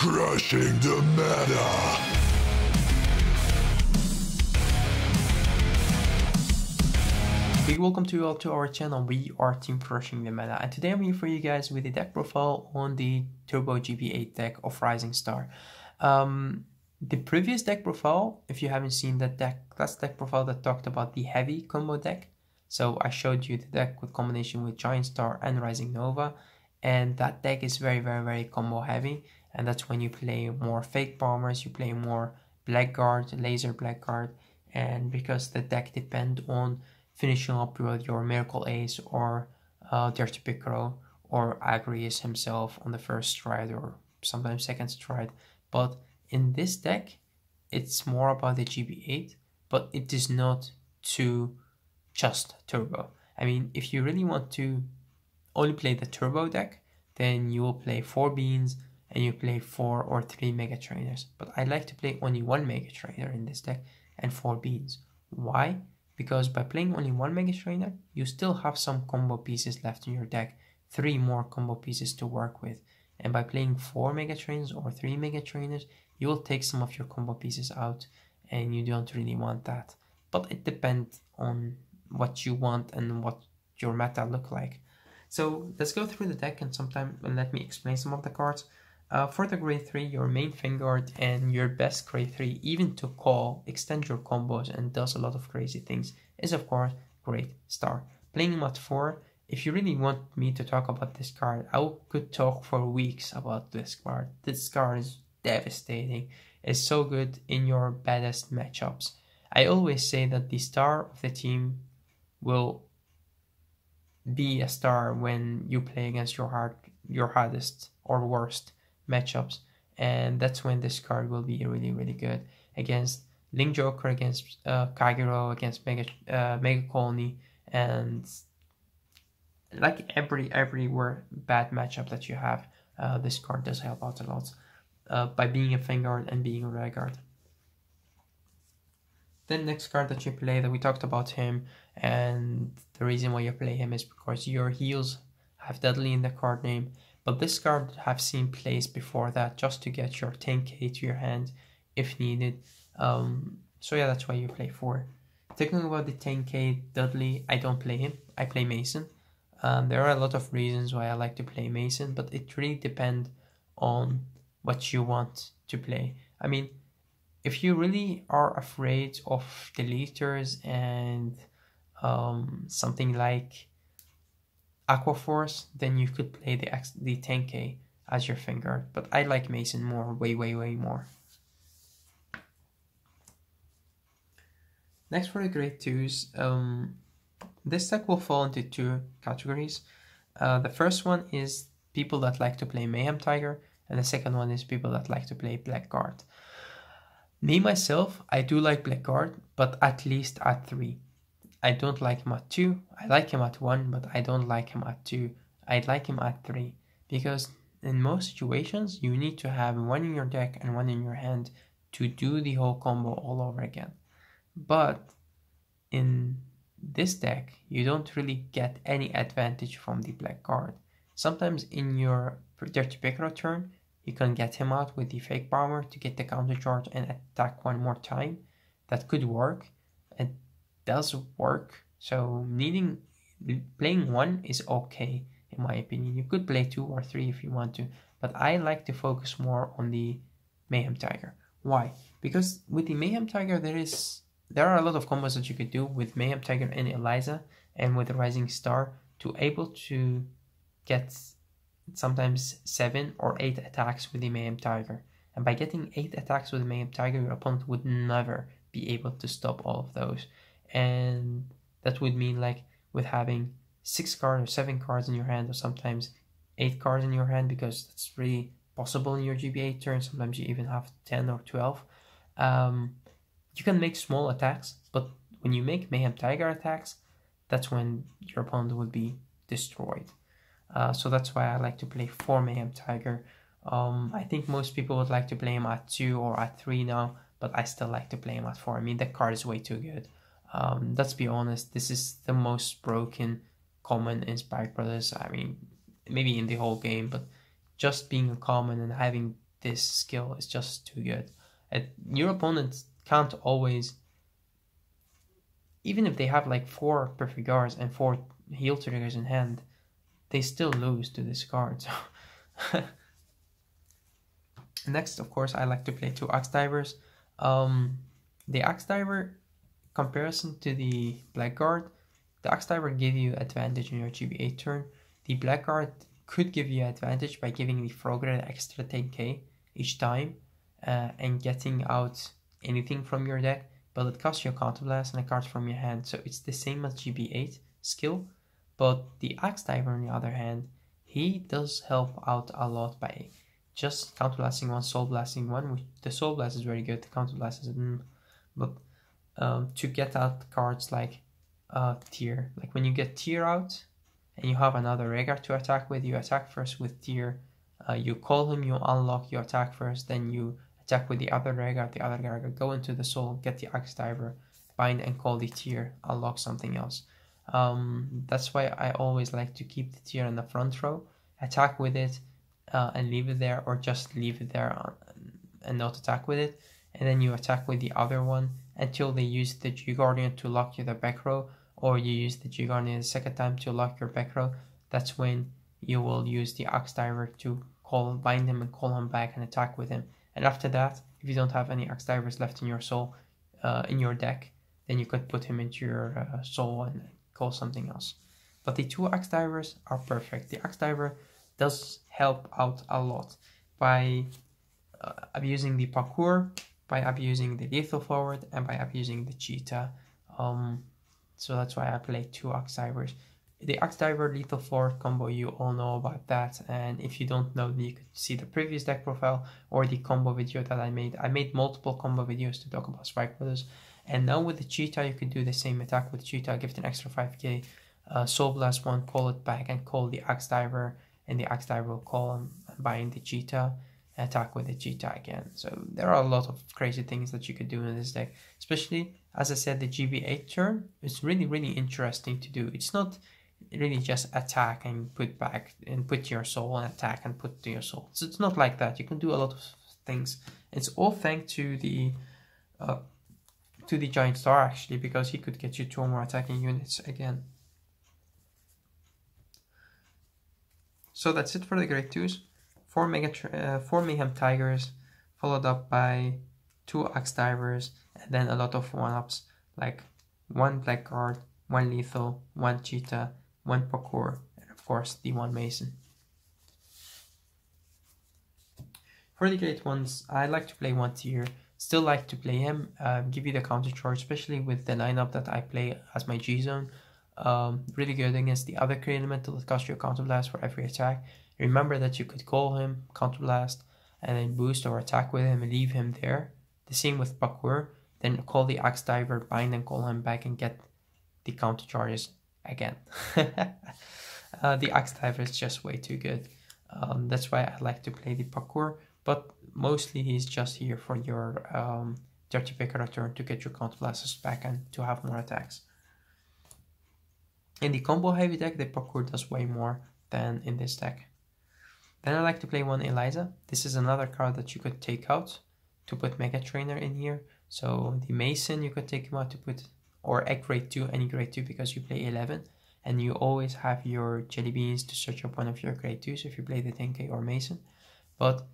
Crushing the meta. Big welcome to you all to our channel. We are Team Crushing the Meta, and today I'm here for you guys with the deck profile on the Turbo GB8 deck of Rising Star. The previous deck profile, if you haven't seen that deck, that's deck profile that talked about the heavy combo deck. So I showed you the deck with combination with Giant Star and Rising Nova, and that deck is very combo heavy, and that's when you play more fake bombers, you play more Blackguard, laser Blackguard, and because the deck depends on finishing up with your Miracle Ace or Dirty Piccolo or Agrius himself on the first stride or sometimes second stride. But in this deck, it's more about the GB8, but it is not too just turbo. I mean, if you really want to only play the turbo deck, then you will play 4 beans and you play 4 or 3 mega trainers. But I like to play only 1 mega trainer in this deck and 4 beans. Why? Because by playing only 1 mega trainer, you still have some combo pieces left in your deck, 3 more combo pieces to work with. And by playing 4 mega trainers or 3 mega trainers, you will take some of your combo pieces out, and you don't really want that. But it depends on what you want and what your meta look like. So let's go through the deck and let me explain some of the cards. For the grade 3, your main Vanguard and your best grade 3, even to call, extend your combos and does a lot of crazy things, is of course Great Star. Playing him at 4, if you really want me to talk about this card, I could talk for weeks about this card. This card is devastating. It's so good in your baddest matchups. I always say that the star of the team will be a star when you play against your hardest or worst matchups, and that's when this card will be really good against Link Joker, against Kagero, against Mega Colony, and like everywhere bad matchup that you have, this card does help out a lot by being a Vanguard and being a Vanguard. Then next card that you play, that we talked about him, and the reason why you play him is because your heals have Dudley in the card name. But this card have seen plays before that just to get your 10k to your hand if needed. So yeah, that's why you play 4. Talking about the 10k Dudley, I don't play him. I play Mason. There are a lot of reasons why I like to play Mason, but it really depends on what you want to play. I mean, if you really are afraid of deleters and something like Aqua Force, then you could play the 10k as your Vanguard, but I like Mason more, way more. Next, for the grade 2s, this deck will fall into 2 categories. The first one is people that like to play Mayhem Tiger, and the second one is people that like to play Blackguard. Me, myself, I do like Blackguard, but at least at 3. I don't like him at 2, I like him at 1, but I don't like him at 2. I like him at 3, because in most situations, you need to have 1 in your deck and 1 in your hand to do the whole combo all over again. But in this deck, you don't really get any advantage from the Blackguard. Sometimes in your Dirty Piccolo turn, you can get him out with the fake bomber to get the counter charge and attack 1 more time. That could work. It does work. So playing 1 is okay in my opinion. You could play 2 or 3 if you want to, but I like to focus more on the Mayhem Tiger. Why? Because with the Mayhem Tiger there are a lot of combos that you could do with Mayhem Tiger and Eliza and with Rising Star to able to get sometimes 7 or 8 attacks with the Mayhem Tiger. And by getting 8 attacks with the Mayhem Tiger, your opponent would never be able to stop all of those. And that would mean, like, with having 6 cards or 7 cards in your hand, or sometimes 8 cards in your hand, because that's really possible in your GBA turn. Sometimes you even have 10 or 12. You can make small attacks, but when you make Mayhem Tiger attacks, that's when your opponent will be destroyed. So that's why I like to play 4 Mayhem Tiger. I think most people would like to play him at 2 or at 3 now, but I still like to play him at 4. I mean, that card is way too good. Let's be honest, this is the most broken common in Spike Brothers. I mean, maybe in the whole game, but just being a common and having this skill is just too good. Your opponent can't always, even if they have like 4 perfect guards and 4 heal triggers in hand, they still lose to this card. So next, of course, I like to play 2 Axe Divers. The Axe Diver comparison to the Blackguard, the Axe Diver give you advantage in your GB8 turn. The Blackguard could give you advantage by giving the Frogger extra 10k each time and getting out anything from your deck, but it costs you a Counterblast and a card from your hand, so it's the same as GB8 skill. But the Axe Diver, on the other hand, he does help out a lot by just Counterblasting 1, Soul Blasting 1, which the Soul Blast is very good, the Counterblast is but to get out cards like Tear, like when you get Tear out and you have another Rhaegar to attack with, you attack first with Tear, you call him, you unlock, you attack first, then you attack with the other Rhaegar, go into the Soul, get the Axe Diver, bind and call the Tear, unlock something else. That's why I always like to keep the Tear in the front row, attack with it and leave it there, or just leave it there and not attack with it, and then you attack with the other one until they use the G-Guardian to lock you the back row, or you use the G-Guardian the second time to lock your back row. That's when you will use the Axe Diver to bind him and call him back and attack with him. And after that, if you don't have any Axe Divers left in your soul, in your deck, then you could put him into your soul and call something else. But the 2 Axe Divers are perfect. The Axe Diver does help out a lot by abusing the parkour, by abusing the lethal forward, and by abusing the cheetah. So that's why I play 2 Axe Divers. The Axe Diver lethal forward combo, you all know about that, and if you don't know, you could see the previous deck profile or the combo video that I made. I made multiple combo videos to talk about Strike Brothers, and now with the cheetah you could do the same attack with cheetah, give it an extra 5k, Soul Blast 1, call it back and call the Axe Diver, and the Axe Diver will call and bind the cheetah, attack with the cheetah again. So there are a lot of crazy things that you could do in this deck, especially, as I said, the GB8 turn is really interesting to do. It's not really just attack and put back and put your soul, and attack and put to your soul. So it's not like that. You can do a lot of things. It's all thanks to the Giant Star, actually, because he could get you 2 more attacking units again. So that's it for the grade 2s. 4 Mayhem Tigers, followed up by 2 Axe Divers, and then a lot of 1-ups, like 1 Blackguard, 1 Lethal, 1 Cheetah, 1 Parkour, and of course the 1 Mason. For the grade 1s, I like to play 1 Tier, still like to play him, give you the counter charge, especially with the lineup that I play as my G-Zone. Really good against the other Kree Elemental that costs you a Counterblast for every attack. Remember that you could call him, Counterblast, and then boost or attack with him and leave him there. The same with Parkour, then call the Axe Diver, bind and call him back and get the counter charges again. The Axe Diver is just way too good. That's why I like to play the Parkour, but mostly he's just here for your Dirty Picker turn to get your Counterblasters back and to have more attacks. In the combo heavy deck, the Parkour does way more than in this deck. Then I like to play 1 Eliza. This is another card that you could take out to put Mega Trainer in here. So the Mason, you could take him out to put, or at grade 2, any grade 2, because you play 11. And you always have your Jelly Beans to search up one of your grade 2s if you play the 10k or Mason. But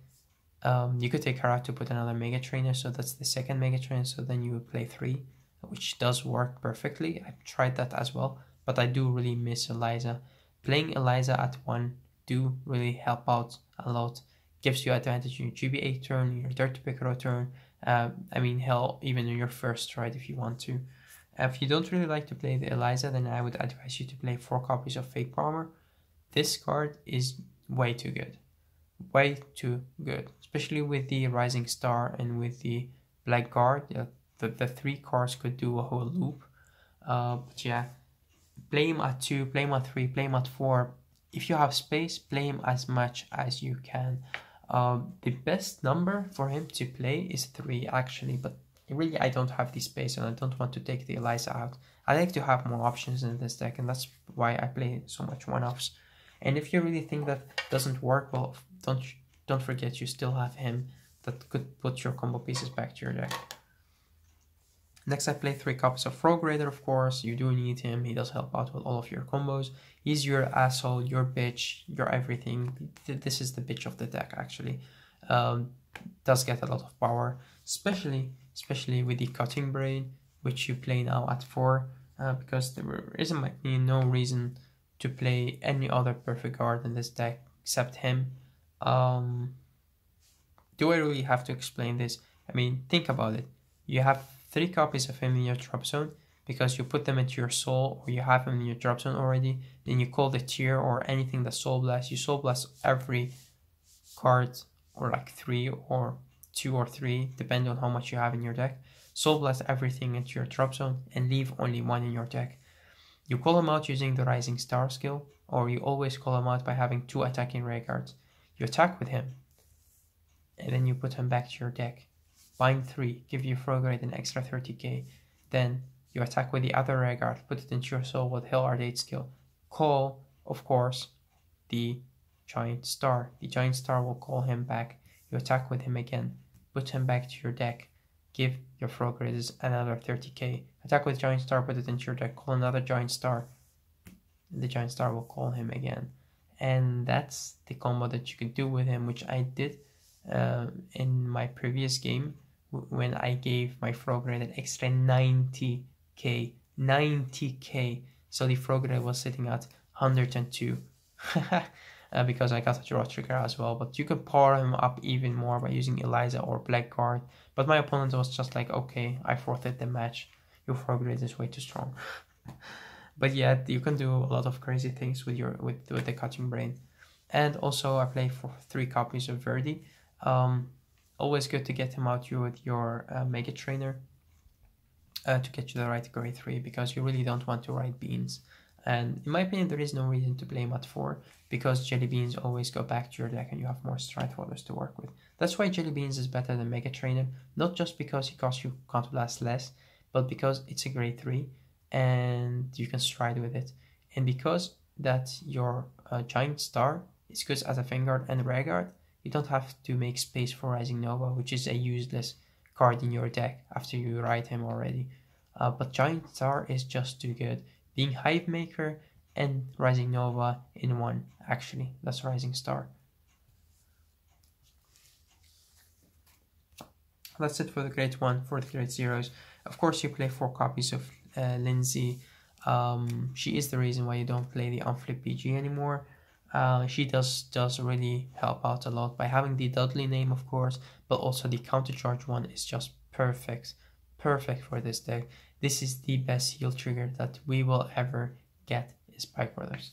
you could take her out to put another Mega Trainer, so that's the second Mega Trainer, so then you would play 3, which does work perfectly. I've tried that as well, but I do really miss Eliza. Playing Eliza at 1 do really help out a lot. Gives you advantage in your GB8 turn, your Dirty Piccolo turn, I mean, hell, even in your first stride if you want to. If you don't really like to play the Eliza, then I would advise you to play 4 copies of Fake Bomber. This card is way too good. Way too good. Especially with the Rising Star and with the Blackguard. The 3 cards could do a whole loop. But yeah, play him at 2, play him at 3, play him at 4. If you have space, play him as much as you can. The best number for him to play is 3 actually, but really I don't have the space and I don't want to take the Eliza out. I like to have more options in this deck, and that's why I play so much 1-offs. And if you really think that doesn't work, well, don't forget you still have him that could put your combo pieces back to your deck. Next, I play 3 copies of Frog Raider, of course. You do need him. He does help out with all of your combos. He's your asshole, your bitch, your everything. This is the bitch of the deck, actually. Does get a lot of power, especially with the Cutting Brain, which you play now at 4, because there is, in my opinion, no reason to play any other perfect guard in this deck except him. Do I really have to explain this? I mean, think about it. You have 3 copies of him in your drop zone because you put them into your soul, or you have him in your drop zone already. Then you call the tier or anything that soul blast. You soul blast every card, or like 3 or 2 or 3, depending on how much you have in your deck. Soul blast everything into your drop zone and leave only 1 in your deck. You call him out using the Rising Star skill, or you always call him out by having 2 attacking ray guards. You attack with him, and then you put him back to your deck. Bind 3, give your Frog Raider an extra 30k. Then you attack with the other ray guard, put it into your soul with Hill Ardate skill. Call, of course, the Giant Star. The Giant Star will call him back. You attack with him again, put him back to your deck. Give your Frog Raiders another 30k. Attack with Giant Star, put it into your deck, call another Giant Star. The Giant Star will call him again. And that's the combo that you can do with him, which I did in my previous game when I gave my Frog Raider an extra 90k. 90k. So the Frog Raider was sitting at 102. Because I got a draw trigger as well, but you could power him up even more by using Eliza or Blackguard. But my opponent was just like, okay, I forfeit the match. Your Frog Raider is way too strong. But yeah, you can do a lot of crazy things with your with the Cutting Brain. And also I play for 3 copies of Verdi. Always good to get him out with your Mega Trainer to get you the right grade 3, because you really don't want to ride Beans. And in my opinion, there is no reason to play him at 4, because Jelly Beans always go back to your deck and you have more Stride Folders to work with. That's why Jelly Beans is better than Mega Trainer, not just because he costs you Counter Blast less, but because it's a grade 3 and you can stride with it. And because that your Giant Star is good as a Vanguard and Vanguard, you don't have to make space for Rising Nova, which is a useless card in your deck after you ride him already. But Giant Star is just too good. Being Hive Maker and Rising Nova in one, actually. That's Rising Star. That's it for the grade 1. For the grade 0s, of course you play 4 copies of Lindsay. She is the reason why you don't play the Unflip PG anymore. She does really help out a lot by having the Dudley name, of course, but also the counter charge one is just perfect for this deck. This is the best heal trigger that we will ever get in Spike Brothers.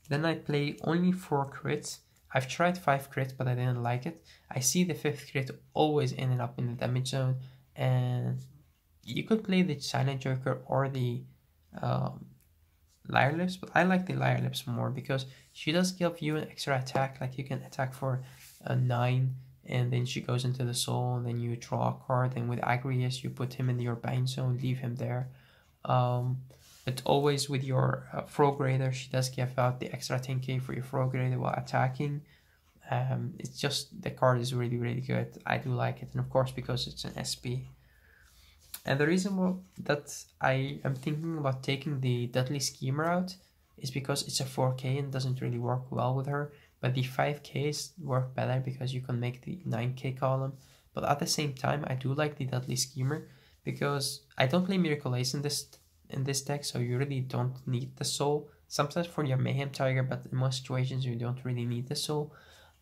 Then I play only 4 crits. I've tried 5 crits, but I didn't like it. I see the 5th crit always ended up in the damage zone, and you could play the Silent Joker or the Lyre Lips, but I like the Lyre Lips more because she does give you an extra attack. Like you can attack for a 9, and then she goes into the soul, and then you draw a card, and with Agrius you put him in your bind zone, leave him there. But always with your Frog Raider, she does give out the extra 10k for your Frog Raider while attacking. It's just, the card is really good. I do like it, and of course because it's an SP. And the reason that I am thinking about taking the Dudley Schemer out is because it's a 4k and doesn't really work well with her. But the 5ks work better because you can make the 9k column. But at the same time, I do like the Dudley Schemer because I don't play Miracle Ace in this deck, so you really don't need the soul. Sometimes for your Mayhem Tiger, but in most situations you don't really need the soul.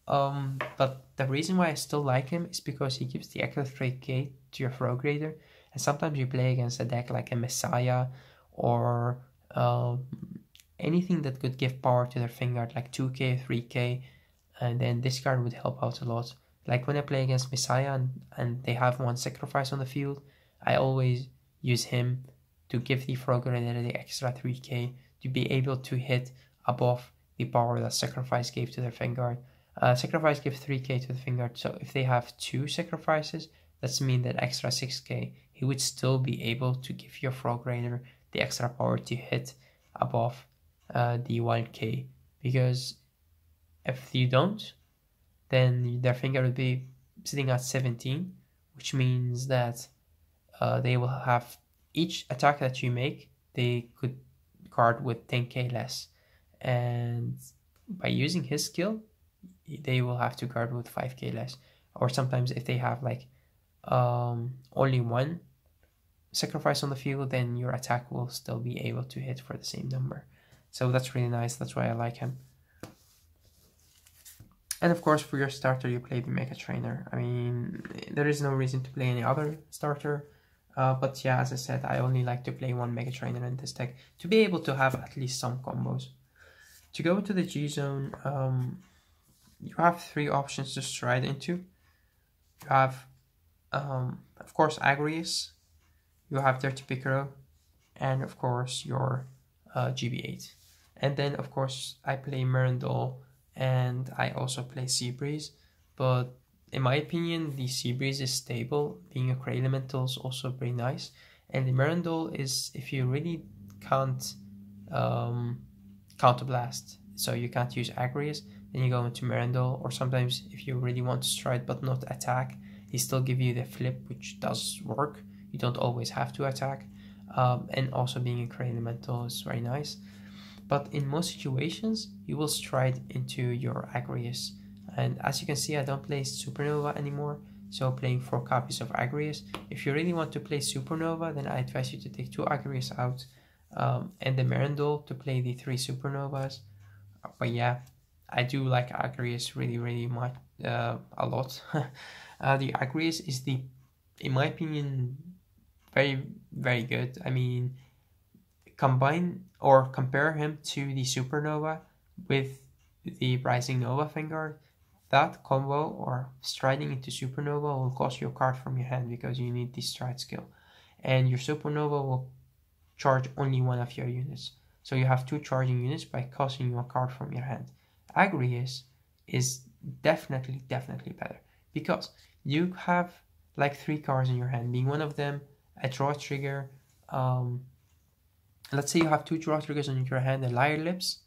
But the reason why I still like him is because he gives the extra 3k to your Frog Raider. And sometimes you play against a deck like a Messiah or anything that could give power to their Vanguard, like 2k, 3k, and then this card would help out a lot. Like when I play against Messiah and they have 1 sacrifice on the field, I always use him to give the Frog Raider the extra 3k to be able to hit above the power that sacrifice gave to their Vanguard. Sacrifice gives 3k to the Vanguard, so if they have 2 sacrifices, that's mean that extra 6k, he would still be able to give your Frog Raider the extra power to hit above the 1k because if you don't, then their finger will be sitting at 17, which means that they will have each attack that you make, they could guard with 10k less, and by using his skill, they will have to guard with 5k less. Or sometimes if they have like only one sacrifice on the field, then your attack will still be able to hit for the same number. So that's really nice. That's why I like him. And of course, for your starter, you play the Mega Trainer. I mean, there is no reason to play any other starter. But yeah, as I said, I only like to play one Mega Trainer in this deck to be able to have at least some combos. To go into the G zone, you have 3 options to stride into. You have, of course, Agrius. You have Dirty Piccolo, and of course your GB8. And then of course I play Mirandol, and I also play Seabreeze. But in my opinion, the Seabreeze is stable. Being a Cray Elemental is also pretty nice. And the Mirandol is if you really can't counterblast, so you can't use Agrius, then you go into Mirandol. Or sometimes if you really want to stride but not attack, he still give you the flip, which does work. You don't always have to attack. And also being a Cray Elemental is very nice. But in most situations, you will stride into your Agrius. And as you can see, I don't play Supernova anymore, so playing 4 copies of Agrius. If you really want to play Supernova, then I advise you to take 2 Agrius out, and the Mirandol to play the 3 Supernovas. But yeah, I do like Agrius really much, a lot. The Agrius is in my opinion, very good. I mean, combine or compare him to the Supernova with the Rising Nova Vanguard. That combo, or striding into Supernova, will cost you a card from your hand because you need the stride skill, and your Supernova will charge only one of your units, so you have 2 charging units by costing you a card from your hand. Agrius is definitely better because you have like 3 cards in your hand, being one of them a draw trigger. Let's say you have 2 draw triggers on your hand, a Liar Lips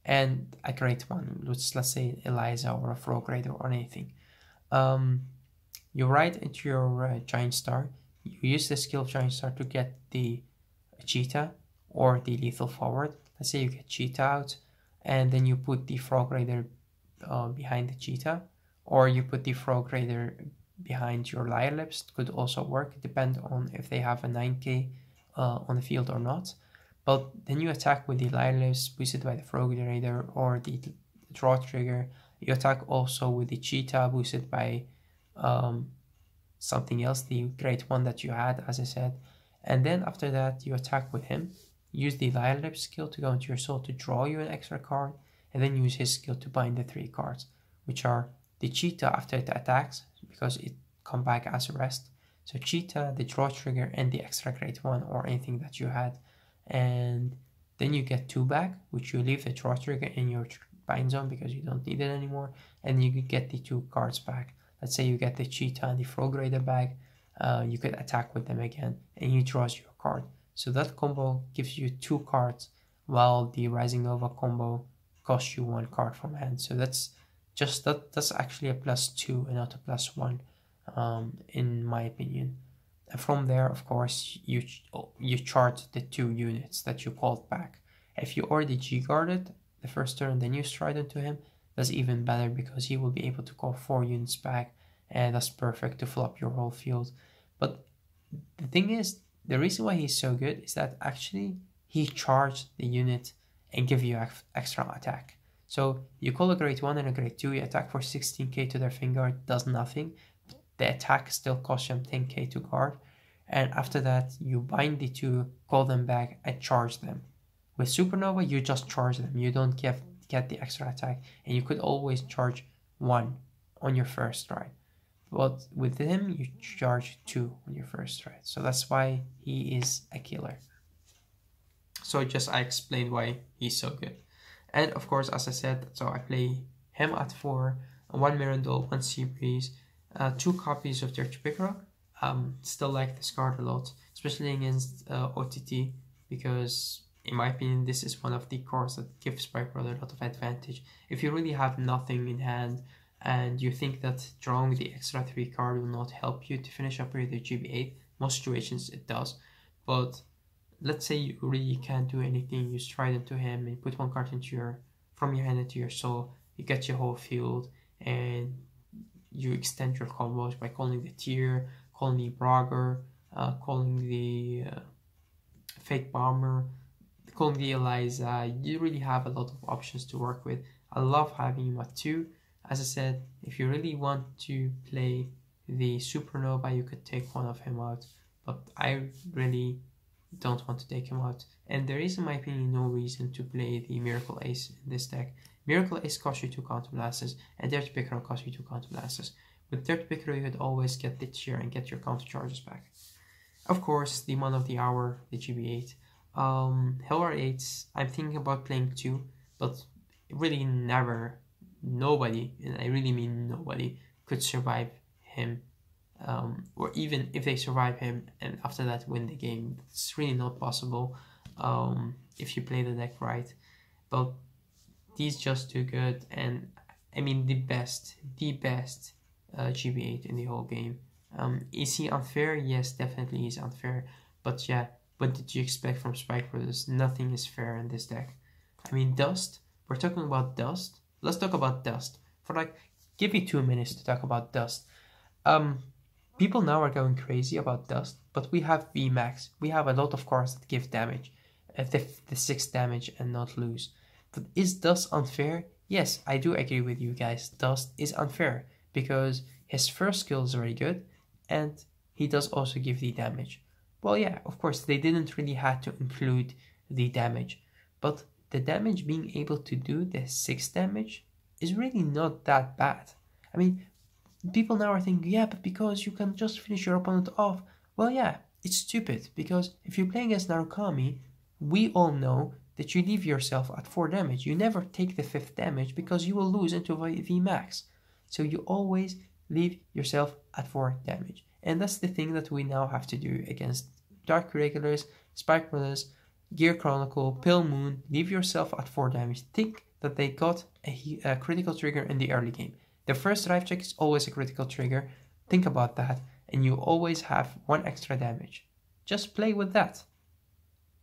and a great one, let's say Eliza or a Frog Raider or anything. You ride into your Giant Star, you use the skill of Giant Star to get the Cheetah or the Lethal Forward. Let's say you get Cheetah out, and then you put the Frog Raider behind the Cheetah, or you put the Frog Raider behind your Liar Lips. It could also work, depend on if they have a 9k on the field or not. But then you attack with the Liar Lips boosted by the Frog Raider or the Draw Trigger. You attack also with the Cheetah boosted by something else, the great one that you had, as I said. And then after that, you attack with him. Use the Liar Lips skill to go into your soul to draw you an extra card, and then use his skill to bind the 3 cards, which are the Cheetah after it attacks, because it come back as a rest. So Cheetah, the Draw Trigger, and the extra great one, or anything that you had. And then you get 2 back, which you leave the Draw Trigger in your bind zone because you don't need it anymore, and you could get the 2 cards back. Let's say you get the Cheetah and the Frog Raider back, you could attack with them again, and he draws you a card. So that combo gives you 2 cards, while the Rising Nova combo costs you 1 card from hand. So that's actually a +2 and not a +1, in my opinion. And from there, of course, you charge the 2 units that you called back. If you already G-guarded the first turn, then you stride into him, that's even better because he will be able to call 4 units back, and that's perfect to fill up your whole field. But the thing is, the reason why he's so good is that actually he charged the unit and give you extra attack. So you call a grade 1 and a grade 2, you attack for 16k to their Vanguard, does nothing. The attack still costs them 10k to guard. And after that, you bind the 2, call them back, and charge them. With Supernova, you just charge them. You don't get the extra attack. And you could always charge 1 on your first stride. But with him, you charge 2 on your first stride. So that's why he is a killer. So I explained why he's so good. And of course, as I said, so I play him at 4, 1 Mirandol, 1 Seabreeze, 2 copies of Dirty Piccolo. Still like this card a lot, especially against OTT, because in my opinion, this is one of the cards that gives Spike Brother a lot of advantage. If you really have nothing in hand and you think that drawing the extra 3 card will not help you to finish up with your GB8, most situations it does. But let's say you really can't do anything, you stride into him and put 1 card into from your hand into your soul, you get your whole field, and you extend your combos by calling the Tier, calling the Brogger, calling the Fake Bomber, calling the Eliza. You really have a lot of options to work with. I love having him at 2. As I said, if you really want to play the Supernova, you could take one of him out, but I really don't want to take him out. And there is, in my opinion, no reason to play the Miracle Ace in this deck. Miracle Ace costs you 2 counterblasts, and Dirty Piccolo costs you 2 counterblasts. With Dirty Piccolo, you could always get the Tier and get your counter charges back. Of course, the Mon of the Hour, the GB8. Hellwar 8s, I'm thinking about playing 2, but really never, nobody, and I really mean nobody, could survive him. Or even if they survive him and after that win the game, it's really not possible if you play the deck right. But he's just too good, and I mean the best GB8 in the whole game. Is he unfair? Yes, definitely he's unfair. But yeah, what did you expect from Spike Brothers? Nothing is fair in this deck. I mean, Dust, we're talking about Dust. Let's talk about Dust. For like, give me 2 minutes to talk about Dust. People now are going crazy about Dust, but we have VMAX. We have a lot of cards that give damage, the 6 damage and not lose. But is Dust unfair? Yes, I do agree with you guys. Dust is unfair because his first skill is very good and he does also give the damage. Well, yeah, of course, they didn't really have to include the damage, but the damage being able to do the 6 damage is really not that bad. I mean, people now are thinking, yeah, but because you can just finish your opponent off. Well, yeah, it's stupid, because if you're playing as Narukami, we all know that you leave yourself at 4 damage. You never take the 5th damage because you will lose into VMAX. So you always leave yourself at 4 damage. And that's the thing that we now have to do against Dark Regulars, Spike Brothers, Gear Chronicle, Pill Moon. Leave yourself at 4 damage. Think that they got a critical trigger in the early game. The first drive check is always a critical trigger. Think about that, and you always have 1 extra damage. Just play with that.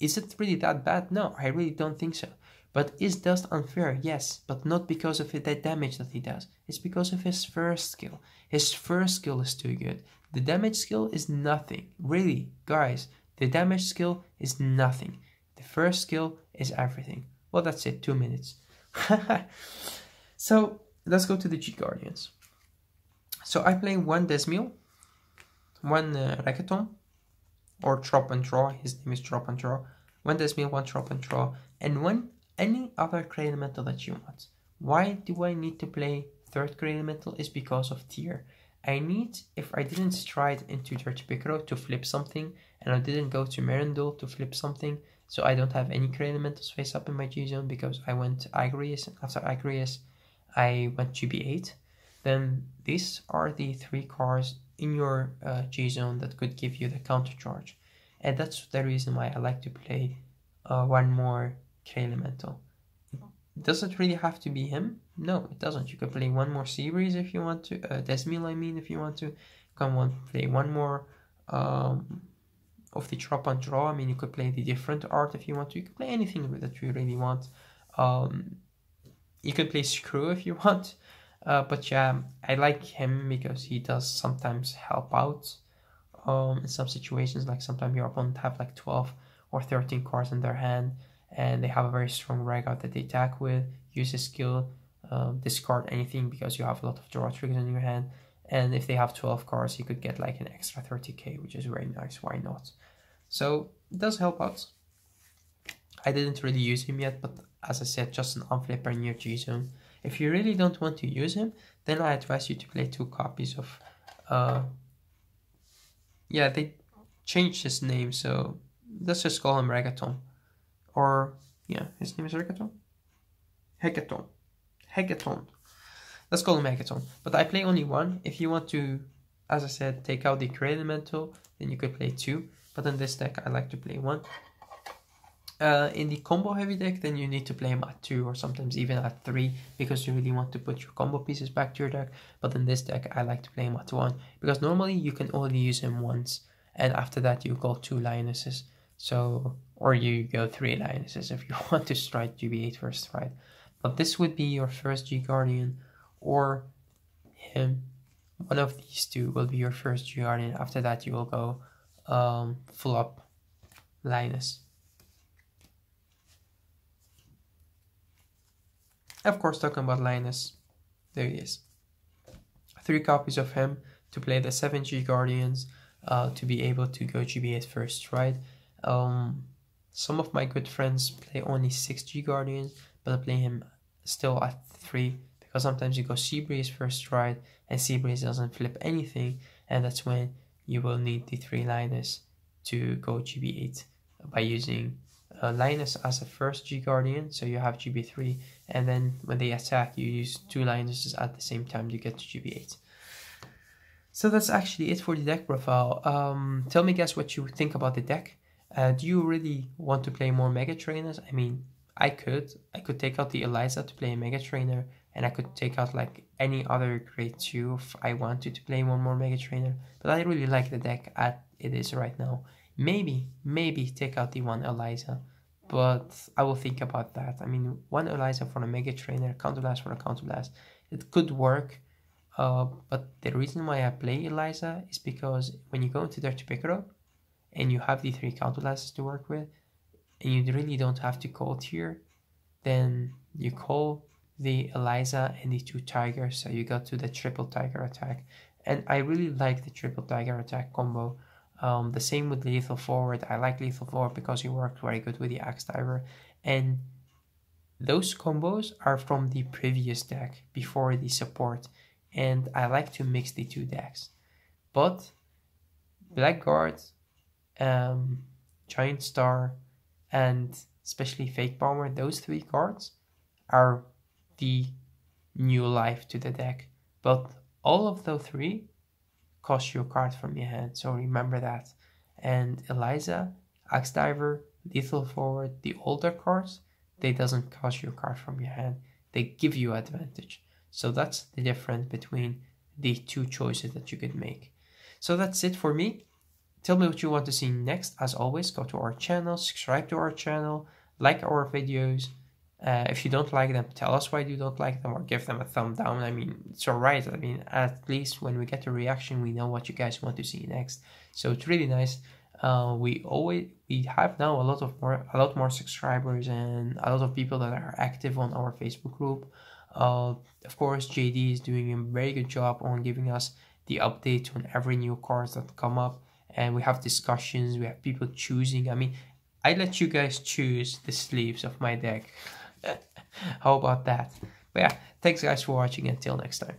Is it really that bad? No, I really don't think so. But is Dust unfair? Yes, but not because of the damage that he does. It's because of his first skill. His first skill is too good. The damage skill is nothing. Really, guys, the damage skill is nothing. The first skill is everything. Well, that's it, 2 minutes. So, let's go to the G Guardians. So I play 1 Desmiel, 1 Racketon, or Drop and Draw. His name is Drop and Draw. 1 Desmiel, 1 Drop and Draw, and 1 any other Grey Elemental that you want. Why do I need to play 3rd Grey Elemental? Is because of Tier. I need, if I didn't stride into Dirty Piccolo to flip something, and I didn't go to Merindol to flip something, so I don't have any Grey Elementals face up in my G zone because I went Agrius, and after Agrius I went GB8, then these are the 3 cards in your G zone that could give you the counter charge. And that's the reason why I like to play 1 more Grey Elemental. Does it really have to be him? No, it doesn't. You could play 1 more Seabreeze if you want to, Desmiel I mean, if you want to. You can play 1 more of the Drop and Draw. I mean, you could play the different art if you want to. You could play anything that you really want. You could play Screw if you want. But yeah, I like him because he does sometimes help out in some situations. Like sometimes your opponent have like 12 or 13 cards in their hand, and they have a very strong rag out that they attack with. Use his skill, discard anything because you have a lot of draw triggers in your hand. And if they have 12 cards, you could get like an extra 30k, which is very nice. Why not? So it does help out. I didn't really use him yet, but as I said, just an unflipper in your G zone. If you really don't want to use him, then I advise you to play 2 copies of yeah, they changed his name, so let's just call him Reggaeton. Or yeah, his name is Reggaeton? Hecaton. Let's call him Hecaton. But I play only 1. If you want to, as I said, take out the Grey Elemental, then you could play 2. But in this deck I like to play 1. In the combo heavy deck, then you need to play him at 2 or sometimes even at 3 because you really want to put your combo pieces back to your deck. But in this deck, I like to play him at 1 because normally you can only use him once, and after that you go 2 Lionesses. So, or you go 3 Lionesses if you want to strike GB8 first, right? But this would be your first G Guardian, or him. One of these two will be your first G Guardian. After that you will go full up Lioness. Of course, talking about Linus, there he is. 3 copies of him to play the 7 G Guardians, to be able to go GB8 first, right? Some of my good friends play only 6 G Guardians, but I play him still at 3, because sometimes you go Seabreeze first, right? And Seabreeze doesn't flip anything, and that's when you will need the 3 Linus to go GB8 by using Linus as a first G Guardian, so you have GB3, and then when they attack you use 2 Linuses at the same time to get to GB8. So that's actually it for the deck profile. Tell me guys what you think about the deck. Do you really want to play more Mega Trainers? I mean, I could take out the Eliza to play a Mega Trainer, and I could take out like any other grade 2 if I wanted to play one more Mega Trainer, but I really like the deck as it is right now. Maybe take out the 1 Eliza, but I will think about that. I mean, 1 Eliza for a Mega Trainer, Counterblast for a Counterblast, it could work, but the reason why I play Eliza is because when you go into there to pick it up, and you have the 3 Counterblasts to work with, and you really don't have to call tier, then you call the Eliza and the 2 Tigers, so you got to the triple Tiger attack, and I really like the triple Tiger attack combo. The same with Lethal Forward. I like Lethal Forward because he works very good with the Axe Diver, and those combos are from the previous deck before the support, and I like to mix the 2 decks. But Blackguard, Giant Star, and especially Fake Bomber, those 3 cards are the new life to the deck, but all of those 3 cost you a card from your hand, so remember that. And Eliza, Axe Diver, Lethal Forward, the older cards, they doesn't cost you a card from your hand, they give you advantage. So that's the difference between the 2 choices that you could make. So that's it for me. Tell me what you want to see next. As always, go to our channel, subscribe to our channel, like our videos. If you don't like them, tell us why you don't like them, or give them a thumb down. I mean, it's alright. I mean, at least when we get a reaction, we know what you guys want to see next. So it's really nice. We have now a lot more subscribers and a lot of people that are active on our Facebook group. Of course, JD is doing a very good job on giving us the updates on every new cards that come up, and we have discussions. We have people choosing. I mean, I let you guys choose the sleeves of my deck. How about that? But yeah, thanks guys for watching. Until next time.